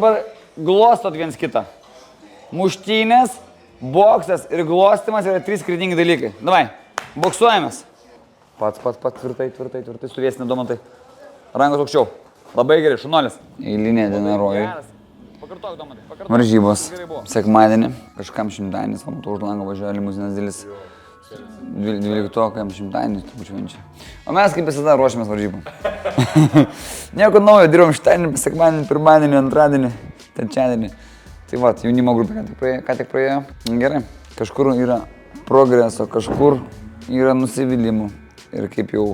dabar glostot viens kitą. Muštynės, boksas ir glostimas yra 3 skirtingi dalykai. Davai, boksuojamės. Pats, tvirtai, stovėsime, Domantai. Rankos aukščiau. Labai gerai, šunolis. Eilinė diena rojui. Pakartok, Domantai, pakartok. Varžybos. Sekmadienį. Kažkam šimtadienis, matau, už lango važiuoja limuzinas didelis. 12-okam šimtadienis, turbūt švenčia. O mes kaip visada ruošiamės varžybom. Nieko naujo, dirbam šimtadienį, sekmadienį, pirmadienį, antradienį, trečiadienį. Tai va, jaunimo grupė ką tik praėjo. Gerai. Kažkur yra progreso, kažkur yra nusivylimų. Ir kaip jau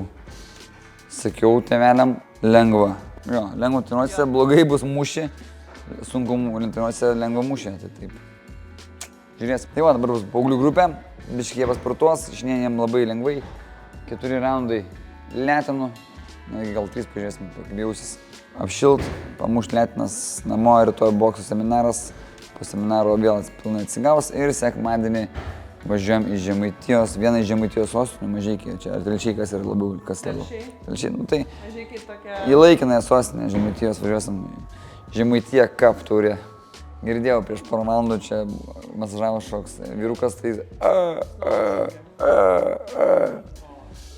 sakiau tėveliam, lengva. Jo, lengva treniruotėse, blogai bus mūšį, sunku treniruotėse lengva mūšį. Tai taip. Žiūrės. Tai va, dabar bus paauglių grupė, biškiai jie pasportuos, šiandien labai lengvai. 4 raundai letenų, gal 3 pažiūrėsim, kaip jausis. Apšilt, pamušt letinas namo, rytoj bokso seminaras, po seminaro vėl pilnai atsigaus ir sekmadienį važiuojam į Žemaitijos, vieną iš Žemaitijos sostinių, Mažeikiai, čia ar Telšiai, kas yra labiau, kas labiau? Telšiai, nu tai į laikinąją sostinę Žemaitijos važiuosim Žemaitija Cup taurė. Girdėjau prieš porą valandų čia masažavo šoks, vyrukas tai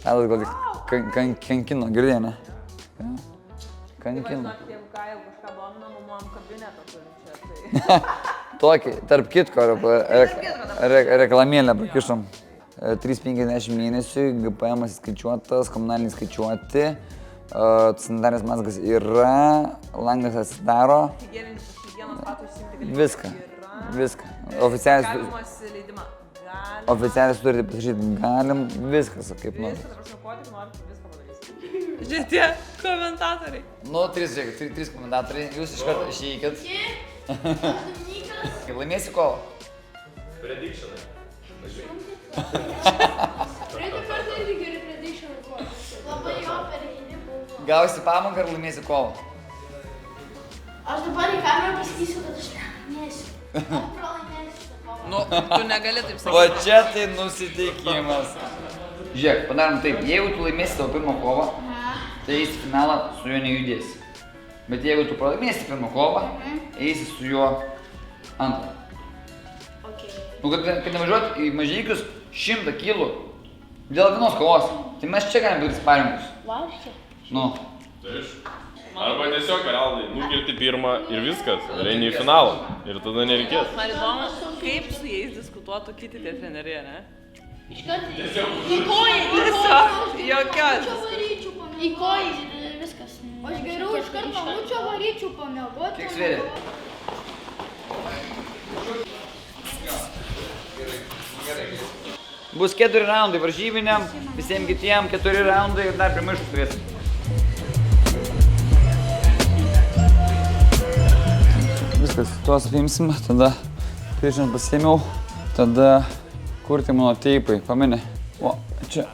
Tadas gal tik kankino, girdėjai, ne? Kankino. Tokį, tarp kitko, reklamėlę pakišom. 3,50 mėnesių, GPM skaičiuotas, komunaliniai skaičiuoti, sanitarinės mazgas yra, langas atsidaro. Viską. Oficialiai sutartį pasirašyti galim, viskas kaip nori. Žiūrėk, tie komentatoriai. Nu, 3 komentatoriai, jūs iš karto išeikit. Laimėsi kovą? Predictionai. Praeitą kartą irgi geri predictionai buvo. Labai jo perėjini buvo. Gausi pamoką ir laimėsi kovą? Aš dabar į kamerą pasakysiu, kad aš nelaimėsiu. Aš pralaimėsiu tą kovą. Nu, tu negali taip sakyti. Va čia tai nusiteikimas. Žiūrėk, padarom taip, jeigu tu laimėsi tavo pirmą kovą, tai eisi finalą, su juo nejudėsi. Bet jeigu tu pralaimėsi pirmą kovą, eisi su juo antrą. Nu, kad nevažiuot į Mažeikius 100 kilų dėl vienos kovos, tai mes čia galim daryti sparingus. Vaškia? Nu. Taip. Arba tiesiog realiai nukirti pirmą ir viskas, ir eini į finalą. Ir tada nereikės. Man įdomu, kaip su jais diskutuotų kiti tie treneriai, ne? Iškart į koją, Jokios. Į koją ir viskas. Aš geriau iškart namučio varyčiau pamiegoti. Kiek svėrė? Bus 4 raundai varžybiniam, visiems kitiem 4 raundai ir dar primaišus turėsim. Viskas, tuos paimsim, tada priešinant pasiėmiau, tada kurti mano teipai, pameni. O, čia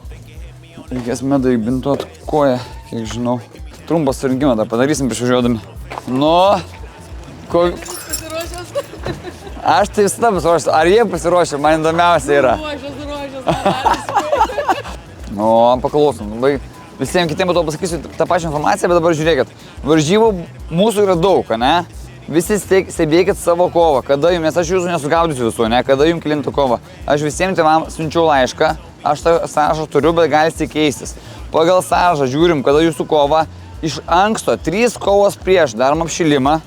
reikės medai bintuot koją, kiek žinau. Trumpą surinkimą dar padarysim prieš važiuodami. Nu, aš tai visada pasiruošiu, ar jie pasiruošia, man įdomiausia yra. Nu, paklausom, visiems kitiems to pasakysiu tą pačią informaciją, bet dabar žiūrėkit. Varžybų mūsų yra daug, ne? Visi stebėkit savo kovą, kada jums, nes aš jūsų nesugaudysiu visų, ne? Kada jums kilintų kovą. Aš visiems tėvams siunčiau laišką, aš tą sąrašą turiu, bet galite keistis. Pagal sąrašą žiūrim, kada jūsų kova iš anksto, 3 kovos prieš, darom apšilimą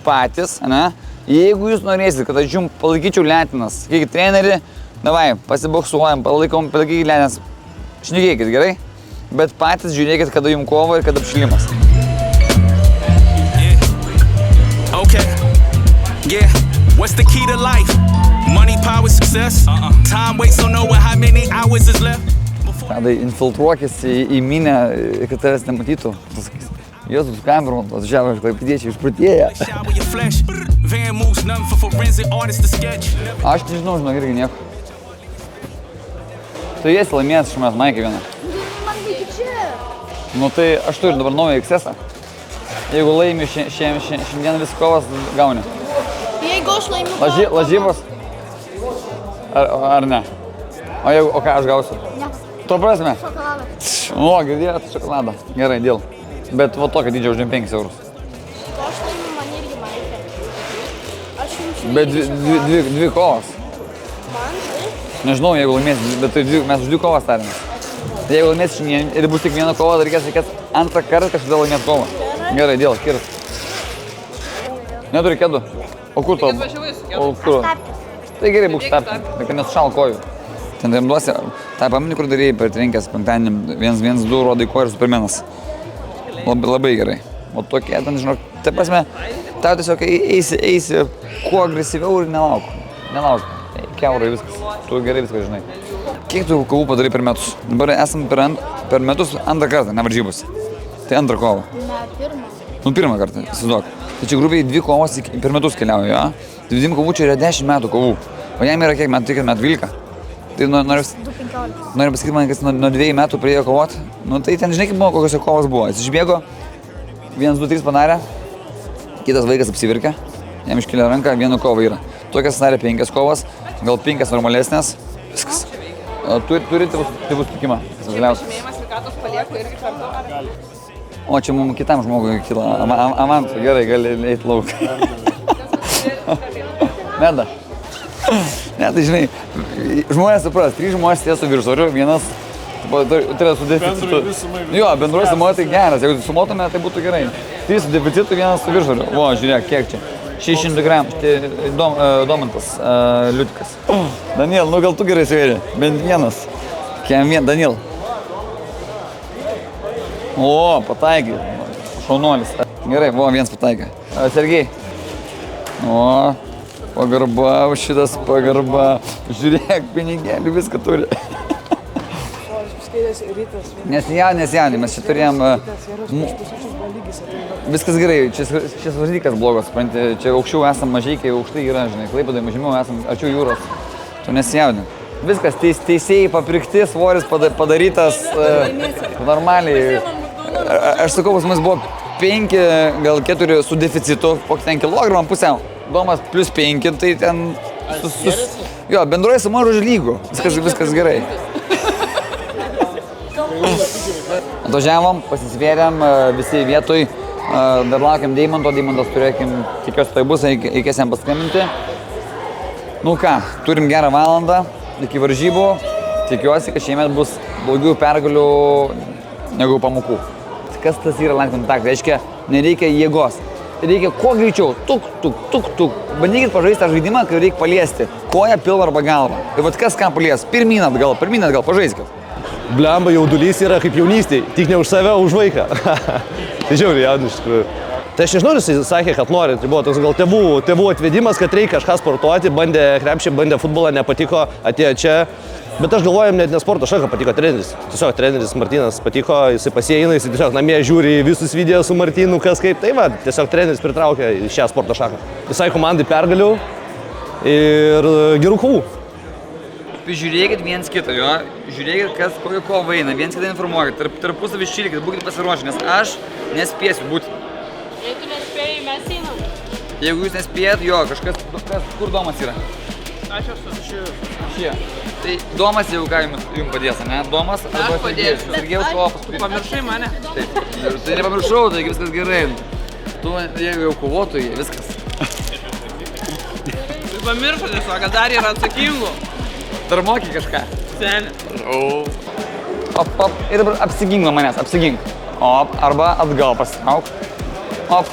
patys, ne? Jeigu jūs norėsit, kad aš jums palaikyčiau letinas, sakykit, treneri, davai, pasiboksuojam, palaikykit letinas, šnekėkit, gerai? Bet patys žiūrėkit, kada jums kova ir kada apšilimas. Okay. Yeah. What's the key to life? Money, power, success. Time waits, so know how many hours is left. Tadai, infiltruokis į minę, kad tavęs nematytų. Jėzus su kameru, atvažiavo iš klaipėdiečiai išprotėję. Aš nežinau, irgi nieko. Tu esi laimėjęs šiame Nike vieną. Man reikia čia. Nu tai aš turiu dabar naują XS-ą. Jeigu laimi šiandien vis kovas gauni. Jeigu aš laimiu Lažybos? Ar ne? O ką aš gausiu? Ne. Tuo prasme? Šokoladą. O, girdėjot šokoladą. Gerai, dėl. Bet va tokio dydžio už 5 eurus. Jeigu aš laimiu, man irgi reikia. Bet dvi kovas. Nežinau, jeigu laimėsi, bet tai mes už 2 kovas tarėmės. Tai jeigu laimėsi šiandien ir bus tik viena kova, tai reikės antrą kartą kažkodėl laimėti kovą. Gerai, dėl, kirs. Neturi kėdų. O kur to? O kur? Tai gerai, būk stapti, bet kad nesušal kojų. Ten tai duosi, tą paminį, kur darėjai per trenkęs penktadienį, 1-1-2 rodai koją ir Supermanas. Labai gerai. O tokie, ten žinok, tai prasme, tau tiesiog eisi kuo agresyviau ir nelauk. Kiaurai viskas, tu gerai viską žinai. Kiek tu kovų padarai per metus? Dabar esam per metus antrą kartą, ne varžybos. Tai antrą kovą. Pirmą kartą, įsivaizduok. Tai čia grubiai 2 kovos per metus keliauja, jo? Tai 2 kovų čia yra 10 metų kovų. O jam yra kiek metų, metų 12. Tai noriu pasakyti man, kas nuo 2 metų pradėjo kovoti. Nu tai ten žinai, kaip buvo, kokios kovos buvo. Jis išbėgo, 1, 2, 3 padarė, kitas vaikas apsivirkė, jam iškėlė ranką, 1 kova yra. Tokias darė 5 kovas, gal 5 normalesnės, viskas. Turi tėvų sutikimą, kas galiausiai. O čia mums kitam žmogui kyla avansu, gerai, gali eiti lauk. Meda. Ne, tai žinai, žmonės supras, 3 žmonės tiesų viršsvoriu, vienas turėjo su deficitu. Jo, bendroji sumoja tai geras, jeigu sumotume, tai būtų gerai. 3 su deficitu, vienas su viršsvoriu. O, žiūrėk, kiek čia. 600 gramų, Domantas, Liutikas. Daniel, nu gal tu gerai svėri, bent vienas. Daniel. O, pataikė, šaunuolis. Gerai, buvo vienas pataikė. Sergej. O. Pagarba, šitas pagarba. Žiūrėk, pinigėlių viską turi. Nesjauni, mes čia turėjom... Viskas gerai, šis varžykas blogas, supranti, čia aukščiau esam mažeikiai, aukštai yra, žinai, Klaipėdai mažimiau esam arčiau jūros. Tu nesjauni. Viskas, teisėjai paprikti, svoris padarytas normaliai. Aš sakau, pas mus buvo 5, gal 4 su deficitu, po 10 kg pusiau. Domas plus 5, tai ten... Jo, bendroji suma žodžiu lygų. Viskas gerai. Atvažiavom, pasisvėrėm, visi vietoj. Dar laukiam Deimanto, Deimantas turėkim, tikiuosi tai bus, reikės jam paskambinti. Nu ką, turim gerą valandą iki varžybų. Tikiuosi, kad šiemet bus daugiau pergalių negu pamokų. Kas tas yra line contact? Reiškia, nereikia jėgos. Reikia kuo greičiau, tuk. Bandykit pažaisti tą žaidimą, kai reikia paliesti koją, pilvą arba galvą. Ir vat kas ką palies, pirmyn atgal, pažaiskit. Blemba jaudulys yra kaip jaunystėj, tik ne už save, už vaiką. Tai žiauriai jaudinu iš tikrųjų. Tai aš nežinau, jis sakė, kad nori, tai buvo toks gal tėvų atvedimas, kad reikia kažką sportuoti, bandė krepšį, bandė futbolą, nepatiko, atėjo čia. Bet aš galvojam, net ne sporto šaka patiko treneris. Tiesiog treneris Martynas patiko, jisai pasieina, jisai tiesiog namie žiūri visus video su Martynu, kas kaip. Tai va, tiesiog treneris pritraukė į šią sporto šaką. Visai komandai pergalių ir gerų kovų. Žiūrėkit viens kitą, jo. Žiūrėkit, kas kokią kovą eina, viens kitą informuokit. Tarpusavį šilkit, būkite pasiruošę, nes aš nespėsiu būti. Jei tu nespėjai, mes einam. Jeigu jūs nespėjat, jo, kažkas, kur Domas yra? Aš esu Šie. Tai Domas jau ką jums padės, ne? Domas arba padėsiu. Sergejus kovą paskui. Tu pamiršai mane? Taip. Tai nepamiršau, taigi viskas gerai. Tu, jeigu jau kovotojai, viskas. Tu pamiršai tiesiog, kad dar yra atsakingų. Dar moki kažką. Seni. Op. Ir dabar apsigink nuo manęs, apsigink. Op, arba atgal pasitrauk. Op,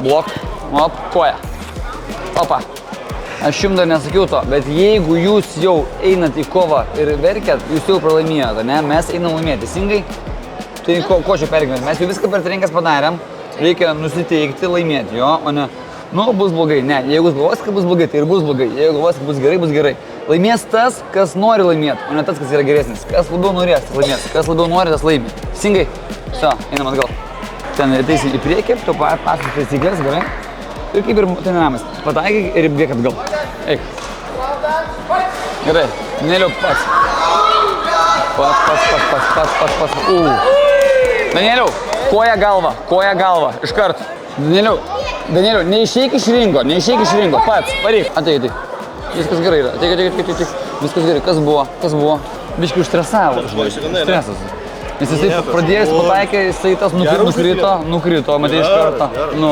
blok, op, koja. Opa. Aš jums dar nesakiau to, bet jeigu jūs jau einat į kovą ir verkiat, jūs jau pralaimėjote, ne? Mes einam laimėti, teisingai? Tai ko čia pergyventi? Mes jau viską per trenkas padarėm, reikia nusiteikti, laimėti, jo, o ne, nu, bus blogai. Ne, jeigu galvos, kad bus blogai, tai ir bus blogai. Jeigu galvos, kad bus gerai, bus gerai. Laimės tas, kas nori laimėti, o ne tas, kas yra geresnis. Kas labiau norės, tas laimės. Kas labiau nori, tas laimė. Teisingai? So, einam atgal. Ten ateisi į priekį, tu pasakys taisyklės, gerai? Ir kaip ir treniravimas. Pataikyk ir bėk atgal. Eik. Gerai. Danieliau, pats. Pats. Danieliau, koja galva. Iškart. Danieliau, neišeik iš ringo. Pats, varyk. Ateik. Viskas gerai yra. Ateik. Viskas gerai. Kas buvo? Biškai užstresavo. Stresas. Nes jisai pradėjęs pataikė, jisai tas nukrito, matai iš karto. Nu.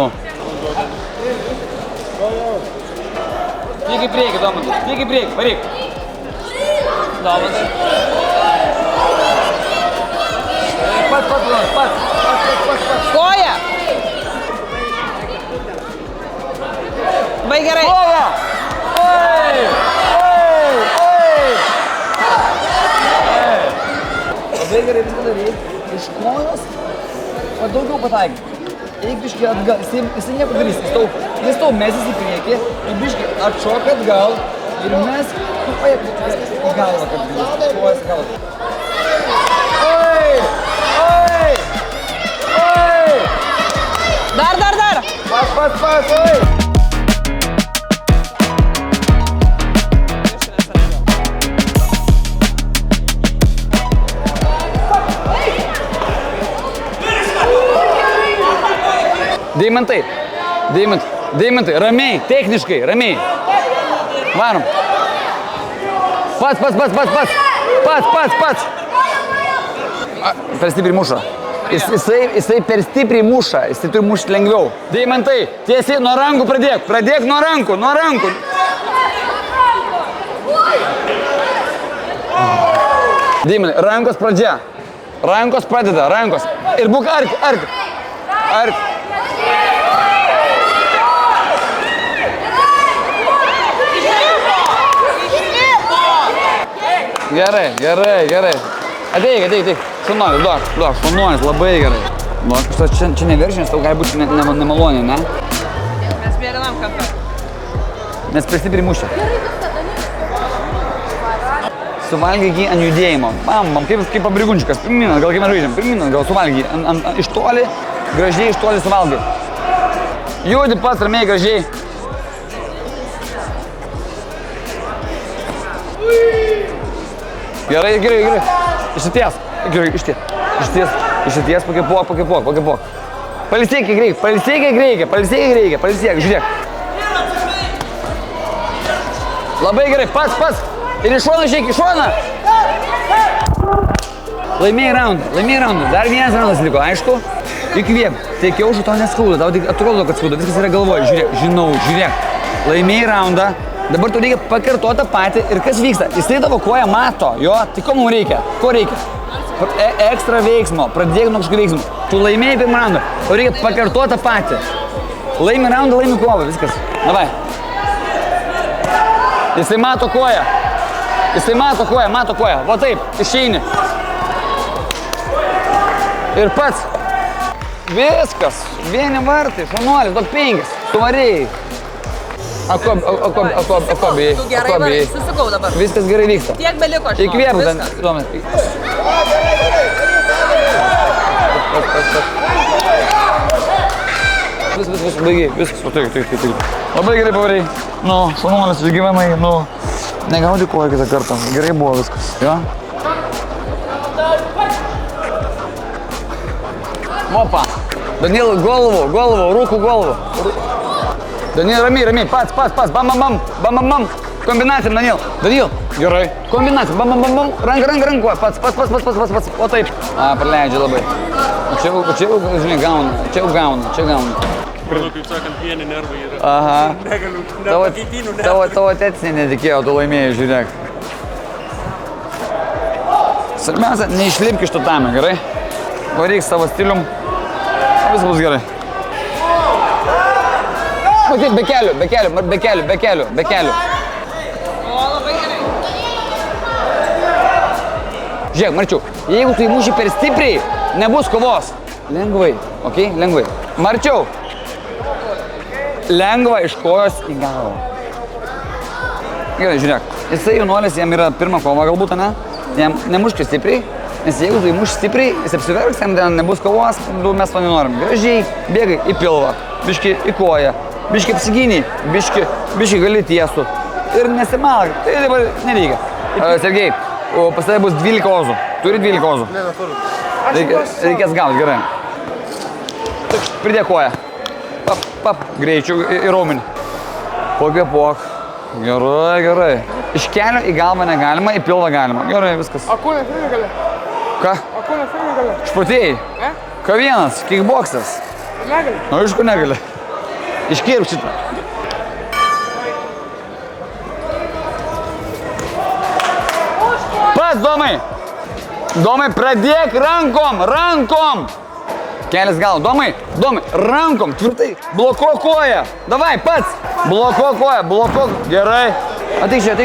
Tik į priekį, Domantai. Tik į priekį, varyk. Domantai. Pats. Koja! Bai gerai. Koja! Oi! Labai gerai viską daryti. Iš kojos, o daugiau pataikyk. Eik biškį atgal, jisai nieko darys, jis tau mesis į priekį, tu biškį atšok atgal ir mes į galvą, kad kojas į galvą. Oi! Dar. Pas, oi! Deimantai, ramiai, techniškai, ramiai. Varom. Pats. Per stipriai muša. Jisai per stipriai muša, jisai turi mušti lengviau. Deimantai, tiesiai nuo rankų pradėk nuo rankų. Deimantai, rankos pradžia. Rankos pradeda. Ir būk arti. Gerai. Ateik. Šunuolis, duok, šunuolis, labai gerai. Duok, čia neveržinis, tau gali būti nemaloniai, ne? Mes mėlynam kampą. Nes per stipriai mušia. Suvalgyk jį ant judėjimo. Bam, kaip pabrigunčikas. Pirminan, gal kaip mes žaidžiam. Gal suvalgyk jį. Iš toli, gražiai iš toli suvalgyk. Judi pats ramiai, gražiai. Gerai. Išsities. Išsities, pakėpuok. Palisėk reikia. Žiūrėk. Labai gerai, pats. Ir iš šono išeik, iš šoną. Laimėjai raundą. Dar vienas raundas liko, aišku. Įkvėp. Tai kiaušų tau neskauda, tau tik atrodo, kad skauda. Viskas yra galvoje. Žiūrėk. Laimėjai raundą. Dabar tu reikia pakartoti tą patį ir kas vyksta. Jisai tavo koją mato, jo, tai ko mums reikia? Ko reikia? Ekstra veiksmo, pradėk nuo kažkokio veiksmo. Tu laimėjai pirmą raundą, tau reikia pakartoti tą patį. Laimi raundą, laimi kovą, viskas. Davai. Jisai mato koją, va taip, išeini. Ir pats. Viskas, vieni vartai, šunuolis, duok 5, tu varėjai. Ako bijai. Tu gerai varai, susikau dabar. Viskas gerai vyksta. Tiek beliko aš. Įkvėpk ten. Viskas, baigiai. Viskas, taip. Labai gerai pavarai. Šunuolis, išgyvenai, negaudi koją kitą kartą. Gerai buvo viskas. Jo? Mopa. Daniel, galvo, rūkų galvo. Daniel, ramiai, pats, bam, kombinacija, Daniel, gerai, kombinacija, bam, ranka, pats, o taip, praleidžia labai, čia jau, žinai, gauna. Mano, kaip sakant, vieni nervai yra. Aha, Negaliu, nepakeitinių nervų. tavo tėtis netikėjo, tu laimėjai, žiūrėk. Svarbiausia, neišlipk iš tatamio, gerai, varyk savo stilium, viskas bus gerai. Be kelių. O, labai gerai. Žiūrėk, Marčiau, jeigu tu įmuši per stipriai, nebus kovos. Lengvai, okei? Lengvai. Marčiau, lengva iš kojos į galvą. Gerai, žiūrėk, jisai jaunuolis, jam yra pirma kova galbūt, ne? Jam nemuškis stipriai, nes jeigu tu įmuši stipriai, jis apsiverks, jam nebus kovos, mes to nenorim. Gražiai, bėgai į pilvą, biškį į koją. Biškį apsigyniai, biškį gali tiesų ir nesimalk, tai dabar nereikia. Sergej, pas tave bus 12 ozų. Turi 12 ozų? Ne, neturiu. Reikės gauti, gerai. Pridėk koją. Pap, greičiau į raumenį. Pakvėpuok. Gerai. Iš kelio į galvą negalima, į pilvą galima. Gerai, viskas. A kūnės irgi gali? Ką? A kūnės irgi gali? Špatėjai? Ne? Ką vienas? Kickboxas? Negali. Aišku, negali. Iškirp šitą. pats, Domai. Domai, pradėk rankom. Kelias gal, Domai, rankom, tvirtai. Blokuok koją. Davai, pats. Blokuok koją, gerai. Ateik čia.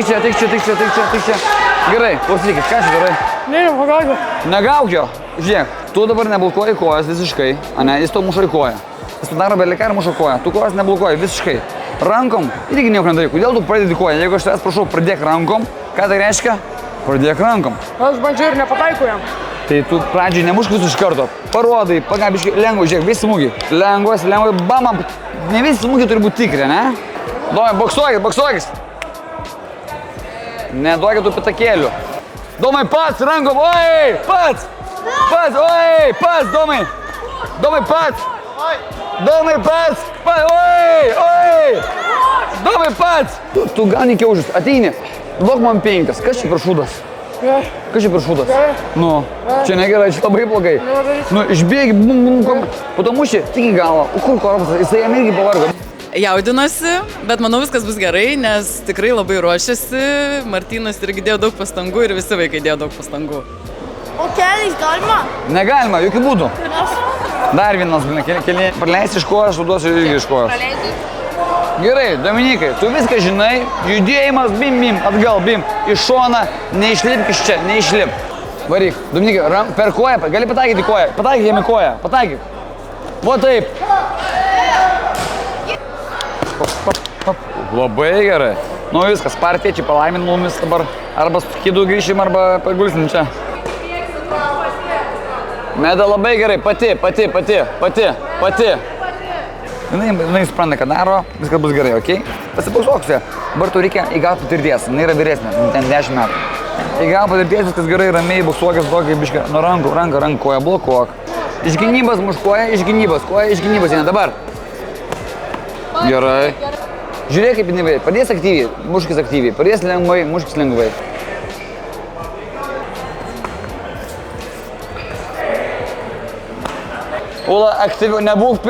Gerai, klausykit, ką čia darai? Ne, pagauk. Negauk jo. Žiūrėk, tu dabar neblokuoji kojas visiškai, ane, jis to muša į koją. Jis tu daro beliką ir muša koją. Tu kojas neblokuoji visiškai. Rankom, irgi nieko nedarai. Kodėl tu pradedi koją? Jeigu aš tavęs prašau, pradėk rankom, ką tai reiškia? Pradėk rankom. Aš bandžiau ir nepataikau jam. Tai tu pradžiai nemušk visų iš karto. Parodai, pagabiškai, lengvai, žiūrėk, visi smūgiai. Lengvai, bam. Ne visi smūgiai turi būti tikri, ne? Domai, boksuokis. Neduokit tų pitakėlių. Domai, pats, rankom, oi, pats, Domai. Domai, pats. Domai, pats. Tu gauni kiaužius, ateini. Duok man 5. Kas čia per šūdas? Nu, čia negerai, čia labai blogai. Nu, išbėgi, bum, po to muši, tik į galvą. O kur korpusas? Jisai jam irgi pavargo. Jaudinosi, bet manau viskas bus gerai, nes tikrai labai ruošiasi. Martynas irgi dėjo daug pastangų ir visi vaikai dėjo daug pastangų. O keliais galima? Negalima, jokių būdų. Dar vienas, keliai, praleisi iš kojos, aš duosiu irgi iš kojos. Gerai, Dominikai, tu viską žinai, judėjimas, bim, atgal, bim, iš šoną, neišlipk iš čia, neišlipk. Varyk, Dominikai, per koją, gali pataikyti koją, pataikyk jam į koją, pataikyk. Vo taip. Labai gerai. Nu viskas, partiečiai palaimin mumis dabar, arba su kidu grįšim, arba pagulsim čia. Meda labai gerai, pati. Jinai supranta, ką daro, viskas bus gerai, okei? Pasipausuoksiu, dabar tu reikia įgauti patirties, jinai yra vyresnė, ten 10 metų. Įgauti patirties, viskas gerai, ramiai, buksuokis, duokai, biškai, nuo rankų, koją, blokuok. Iš gynybos mušk koją, iš gynybos, eina dabar. Gerai. Žiūrėk kaip jinai, padės aktyviai, muškis aktyviai, padės lengvai, muškis lengvai. Ula, aktyviau,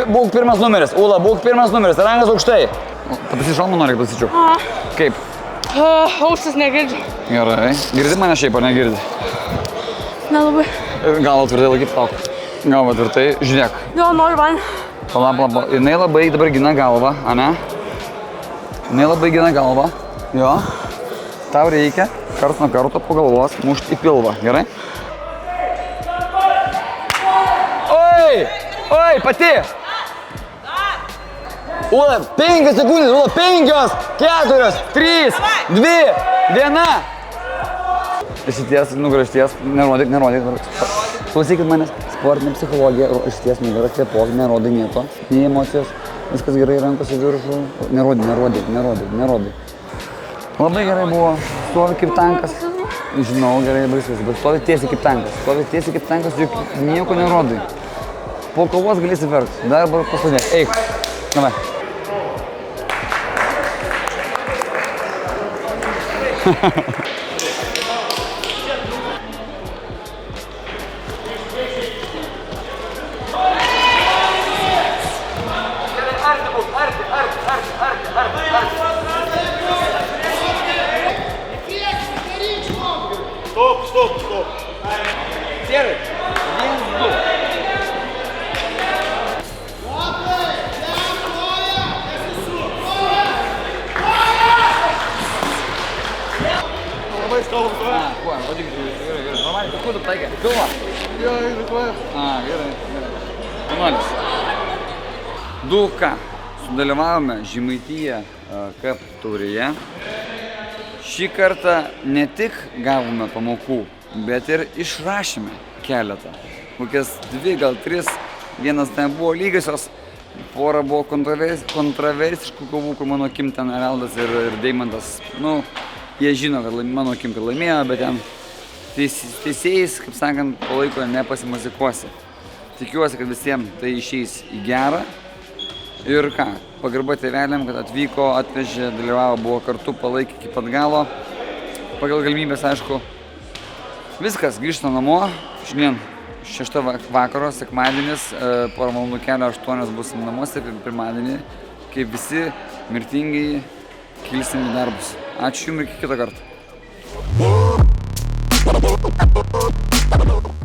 būk pirmas numeris. Ula, būk pirmas numeris, rankas aukštai. Patasyk šalmą nori, kad pasičiau. Kaip? Ausas negirdžiu. Gerai. Girdi mane šiaip, ar negirdi? Nelabai. Galvą tvirtai laikyt, lauk. Galvą tvirtai, žiūrėk. Jo, noriu man. Pala. Jinai labai dabar gina galvą, ane? Jinai labai gina galvą. Jo. Tau reikia karts nuo karto po galvos mušti į pilvą, gerai? Oi, pati! Ula, 5 sekundės, Ula, 5, 4, 3, 2, 1. Išsities, nugrašties, nerodyk. Klausykit manęs, sportinė psichologija, išsities, nugaras, kvėpuok, nerodai nieko, nei emocijos, viskas gerai, rankos į viršų, nerodai. Labai gerai buvo, stovi kaip tankas, žinau, gerai, viskas, bet stovi tiesiai kaip tankas, juk nieko nerodai. Po kovos galėsi verkti, dar pasodėk, eik, davai. Stop. Серый, 1-2. Нормально, откуда тайга? Дома? Jo, įlikuoju. Gerai. 2-0. Sudalyvavome Žemaitija Cup taurėje. Šį kartą ne tik gavome pamokų, bet ir išrašėme keletą. Kokias 2, gal 3. Vienas ten buvo lygiosios, pora buvo kontroversiškų kovų, kur mano akim ten Evaldas ir Deimantas. Nu, jie žino, kad mano akim kad laimėjo, bet ten teisėjais, kaip sakant, palaiko nepasimazikuosi. Tikiuosi, kad visiems tai išeis į gerą. Ir ką, pagarba tėveliam, kad atvyko, atvežė, dalyvavo, buvo kartu, palaikė iki pat galo. Pagal galimybės, aišku, viskas, grįžta namo. Šiandien 6 vakaro, sekmadienis, porą valandų kelio 8 bus namuose, pirmadienį, kaip visi mirtingai kilsim į darbus. Ačiū jums ir iki kito karto. Bye.